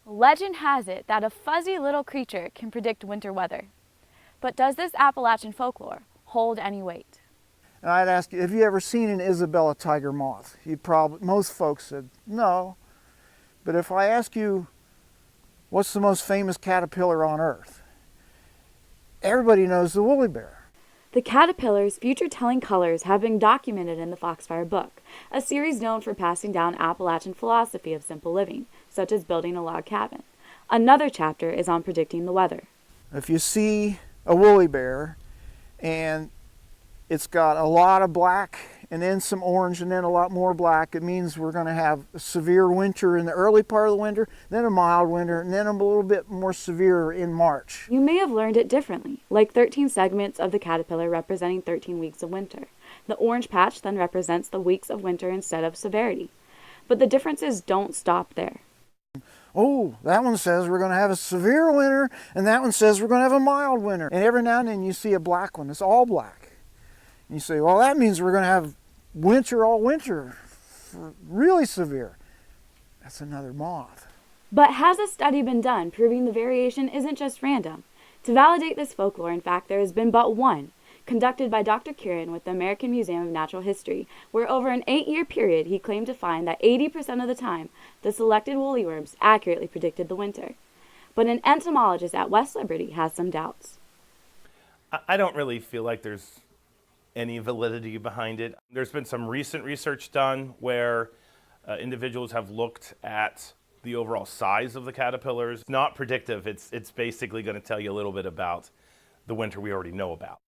Legend has it that a fuzzy little creature can predict winter weather. But does this Appalachian folklore hold any weight? And I'd ask you, have you ever seen an Isabella tiger moth? Most folks said no. But if I ask you, what's the most famous caterpillar on Earth? Everybody knows the woolly bear. The caterpillar's future-telling colors have been documented in the Foxfire book, a series known for passing down Appalachian philosophy of simple living, such as building a log cabin. Another chapter is on predicting the weather. If you see a woolly bear and it's got a lot of black and then some orange and then a lot more black, it means we're going to have a severe winter in the early part of the winter, then a mild winter, and then a little bit more severe in March. You may have learned it differently, like 13 segments of the caterpillar representing 13 weeks of winter. The orange patch then represents the weeks of winter instead of severity. But the differences don't stop there. Oh, that one says we're going to have a severe winter, and that one says we're going to have a mild winter. And every now and then you see a black one. It's all black. And you say, well, that means we're going to have winter all winter, really severe. That's another moth. But has a study been done proving the variation isn't just random? To validate this folklore, in fact, there has been but one, conducted by Dr. Curran with the American Museum of Natural History, where over an 8-year period he claimed to find that 80% of the time the selected woollyworms accurately predicted the winter. But an entomologist at West Liberty has some doubts. I don't really feel like there's any validity behind it. There's been some recent research done where individuals have looked at the overall size of the caterpillars. It's not predictive, it's basically going to tell you a little bit about the winter we already know about.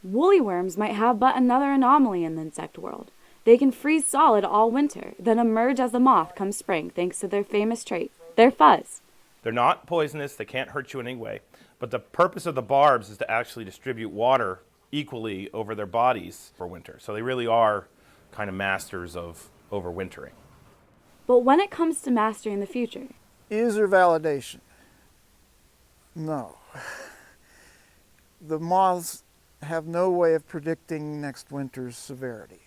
Woollyworms might have but another anomaly in the insect world. They can freeze solid all winter, then emerge as a moth come spring thanks to their famous trait, their fuzz. They're not poisonous, they can't hurt you in any way, but the purpose of the barbs is to actually distribute water equally over their bodies for winter. So they really are kind of masters of overwintering. But when it comes to mastering the future, Is there validation? No. The moths have no way of predicting next winter's severity.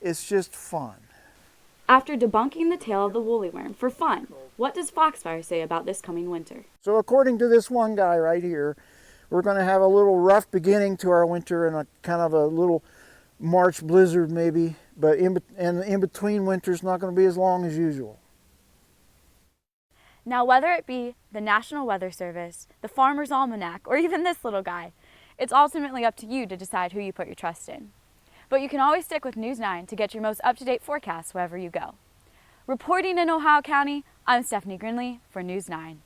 It's just fun. after debunking the tale of the woollyworm for fun, what does Foxfire say about this coming winter? So according to this one guy right here, we're going to have a little rough beginning to our winter and a kind of a little March blizzard maybe, but in between winter's not going to be as long as usual. Now, whether it be the National Weather Service, the Farmer's Almanac, or even this little guy, it's ultimately up to you to decide who you put your trust in. But you can always stick with News 9 to get your most up-to-date forecasts wherever you go. Reporting in Ohio County, I'm Stephanie Grinley for News 9.